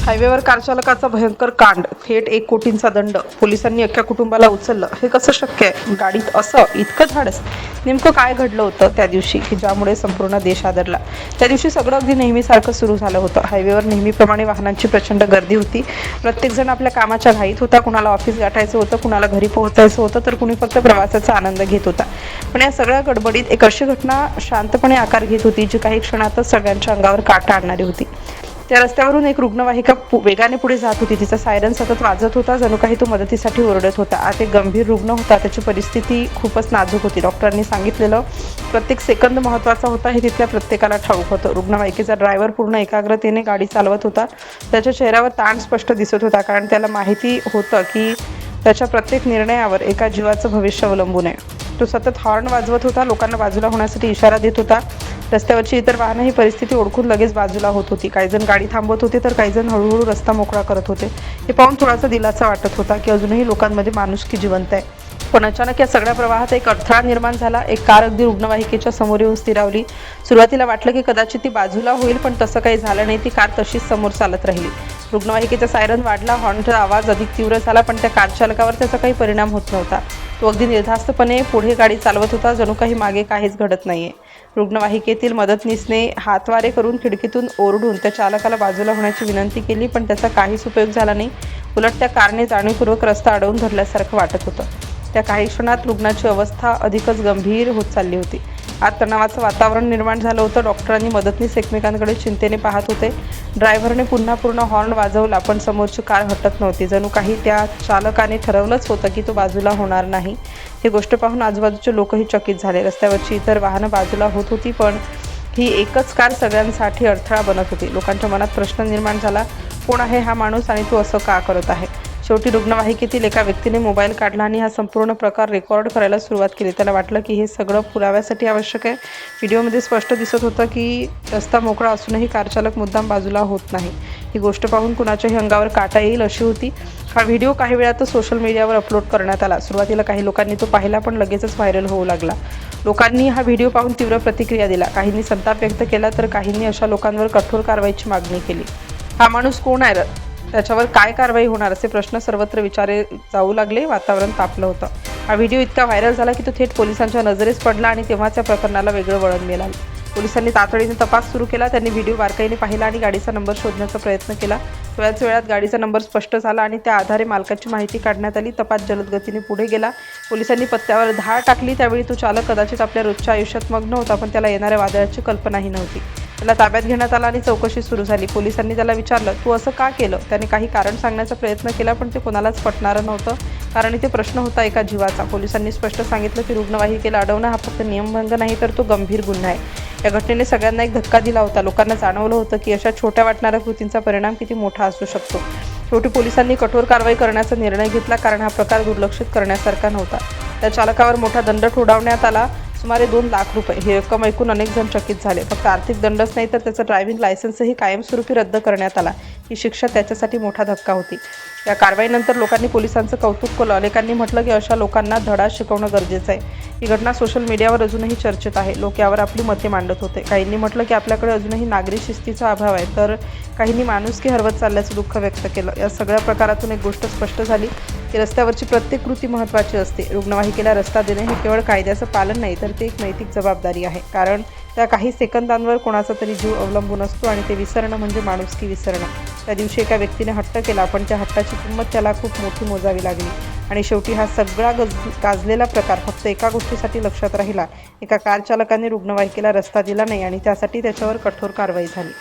हायवेवर कार चालकाचा भयंकर कांड, थेट 1 कोटींचा दंड, पोलिसांनी अख्ख्या कुटुंबाला उचललं. हे कसं शक्य आहे? गाडीत असं इतकं धाडस? नेमकं काय घडलं होतं त्या दिवशी की ज्यामुळे संपूर्ण देश आदरला? त्या दिवशी सगळं अगदी नेहमीसारखं सुरू झालं होतं. हायवेवर नेहमीप्रमाणे वाहनांची प्रचंड गर्दी होती. प्रत्येकजण आपल्या कामाच्या घाईत होता. कुणाला ऑफिस गाठायचं होतं, कुणाला घरी पोहोचायचं होतं, तर कुणी फक्त प्रवासाचा आनंद घेत होता. पण या सगळ्या गडबडीत एक अशी घटना शांतपणे आकार घेत होती जी काही क्षणातच सगळ्यांच्या अंगावर काटा आणणारी होती. त्या रस्त्यावरून एक रुग्णवाहिका वेगाने पुढे जात होती. तिचा सायरन सतत वाजत होता, जणू काही तो मदतीसाठी ओरडत होता. आत एक गंभीर रुग्ण होता. त्याची परिस्थिती खूपच नाजूक होती. डॉक्टरांनी सांगितलेलं प्रत्येक सेकंद महत्त्वाचा होता हे तिथल्या प्रत्येकाला ठाऊक होतं. रुग्णवाहिकेचा ड्रायव्हर पूर्ण एकाग्रतेने गाडी चालवत होता. त्याच्या चेहऱ्यावर ताण स्पष्ट दिसत होता, कारण त्याला माहिती होतं की त्याच्या प्रत्येक निर्णयावर एका जीवाचं भविष्य अवलंबून आहे. तो सतत हॉर्न वाजवत होता, लोकांना बाजूला होण्यासाठी इशारा देत होता. रस्त्यावरची इतर वाहनं ही परिस्थिती ओळखून लगेच बाजूला होत होती. काही जण गाडी थांबवत होते, तर काही जण हळूहळू रस्ता मोकळा करत होते. हे पाहून थोडासा दिलासा वाटत होता की अजूनही लोकांमध्ये माणुसकी जिवंत आहे. पण अचानक या सगळ्या प्रवाहात एक अडथळा निर्माण झाला. एक कार अगदी रुग्णवाहिकेच्या समोर येऊन स्थिरावली. सुरुवातीला वाटलं की कदाचित ती बाजूला होईल, पण तसं काही झालं नाही. ती कार तशीच समोर चालत राहिली. रुग्णवाहिकेचा सायरन वाढला, हॉर्नचा आवाज अधिक तीव्र झाला, पण त्या कार चालकावर त्याचा काही परिणाम होत नव्हता. तो अगदी निर्धास्तपणे पुढे गाडी चालवत होता, जणू काही मागे काहीच घडत नाहीये. रुग्णवाहिकेतील मदतनीसने हातवारे करून खिडकीतून ओरडून त्या चालकाला बाजूला होण्याची विनंती केली, पण त्याचा काहीच उपयोग झाला नाही. उलट त्या कारने जाणीवपूर्वक रस्ता अडवून धरल्यासारखं वाटत होतं. त्या काही क्षणात रुग्णाची अवस्था अधिकच गंभीर होत चालली होती. आत तणावाचं वातावरण निर्माण झालं होतं. डॉक्टरांनी मदतनीस एकमेकांकडे चिंतेने पाहत होते. ड्रायव्हरने पुन्हा पूर्ण हॉर्न वाजवला, पण समोरची कार हटत नव्हती. जणू काही त्या चालकाने ठरवलंच होतं की तो बाजूला होणार नाही. ही गोष्ट पाहून आजूबाजूचे लोकही चकित झाले. रस्त्यावरची इतर वाहनं बाजूला होत होती, पण ही एकच कार सगळ्यांसाठी अडथळा बनत होती. लोकांच्या मनात प्रश्न निर्माण झाला, कोण आहे हा माणूस आणि तो असं का करत आहे? शेवटी रुग्णवाहिकेतील एका व्यक्तीने मोबाईल काढला आणि हा संपूर्ण प्रकार रेकॉर्ड करायला सुरुवात केली. त्याला वाटलं की हे सगळं पुराव्यासाठी आवश्यक आहे. व्हिडिओमध्ये स्पष्ट दिसत होतं की रस्ता मोकळा असूनही कारचालक मुद्दाम बाजूला होत नाही. ही गोष्ट पाहून कुणाच्याही अंगावर काटा येईल अशी होती. हा व्हिडिओ काही वेळातच सोशल मीडियावर अपलोड करण्यात आला. सुरुवातीला काही लोकांनी तो पाहिला, पण लगेचच व्हायरल होऊ लागला. लोकांनी हा व्हिडिओ पाहून तीव्र प्रतिक्रिया दिल्या. काहींनी संताप व्यक्त केला, तर काहींनी अशा लोकांवर कठोर कारवाईची मागणी केली. हा माणूस कोण आहे? त्याच्यावर काय कारवाई होणार असे प्रश्न सर्वत्र विचारले जाऊ लागले. वातावरण तापलं होतं. हा व्हिडिओ इतका व्हायरल झाला की तो थेट पोलिसांच्या नजरेस पडला आणि तेव्हाच या प्रकरणाला वेगळं वळण मिळालं. पोलिसांनी तातडीने तपास सुरू केला. त्यांनी व्हिडिओ बारकाईने पाहिला आणि गाडीचा नंबर शोधण्याचा प्रयत्न केला. थोड्याच वेळात गाडीचा नंबर स्पष्ट झाला आणि त्या आधारे मालकाची माहिती काढण्यात आली. तपास जलद गतीने पुढे गेला. पोलिसांनी पत्त्यावर धाड टाकली. त्यावेळी तो चालक कदाचित आपल्या रोजच्या आयुष्यात मग्न होता, पण त्याला येणाऱ्या वादळाची कल्पनाही नव्हती. त्याला ताब्यात घेण्यात आला आणि चौकशी सुरू झाली. पोलिसांनी त्याला विचारलं, तू असं का केलं? त्याने काही कारण सांगण्याचा प्रयत्न केला, पण ते कोणालाच पटणारं नव्हतं, कारण इथे प्रश्न होता एका जीवाचा. पोलिसांनी स्पष्ट सांगितलं की रुग्णवाहिकेला अडवणं हा फक्त नियमभंग नाही, तर तो गंभीर गुन्हा आहे. या घटनेने सगळ्यांना एक धक्का दिला होता. लोकांना जाणवलं होतं की अशा छोट्या वाटणाऱ्या कृतींचा परिणाम किती मोठा असू शकतो. शेवटी पोलिसांनी कठोर कारवाई करण्याचा निर्णय घेतला, कारण हा प्रकार दुर्लक्षित करण्यासारखा नव्हता. त्या चालकावर मोठा दंड ठोठावण्यात आला, सुमारे 2 लाख रुपये. ही रक्कम ऐकून अनेक जण चकित झाले. फक्त आर्थिक दंडच नाही, तर त्याचा ड्रायव्हिंग लायसन्सही कायमस्वरूपी रद्द करण्यात आला. ही शिक्षा त्याच्यासाठी मोठा धक्का होती. या कारवाईनंतर लोकांनी पोलिसांचं कौतुक केलं. अनेकांनी म्हटलं की अशा लोकांना धडा शिकवणं गरजेचं आहे. ही घटना सोशल मीडियावर अजूनही चर्चेत आहे. लोक यावर आपली मते मांडत होते. काहींनी म्हटलं की आपल्याकडे अजूनही नागरी शिस्तीचा अभाव आहे, तर काहींनी माणुसकी हरवत चालल्याचं दुःख व्यक्त केलं. या सगळ्या प्रकारातून एक गोष्ट स्पष्ट झाली की रस्त्यावरची प्रत्येक कृती महत्त्वाची असते. रुग्णवाहिकेला रस्ता देणे हे केवळ कायद्याचं पालन नाही, तर ते एक नैतिक जबाबदारी आहे, कारण त्या काही सेकंदांवर कोणाचा तरी जीव अवलंबून असतो आणि ते विसरणं म्हणजे माणुसकी विसरणं. त्या दिवशी एका व्यक्तीने हट्ट केला, पण त्या हट्टाची किंमत त्याला खूप मोठी मोजावी लागली. आणि शेवटी हा सगळा गाजलेला प्रकार फक्त एका गोष्टीसाठी लक्षात राहिला. एका कार चालकाने रुग्णवाहिकेला रस्ता दिला नाही आणि त्यासाठी त्याच्यावर कठोर कारवाई झाली.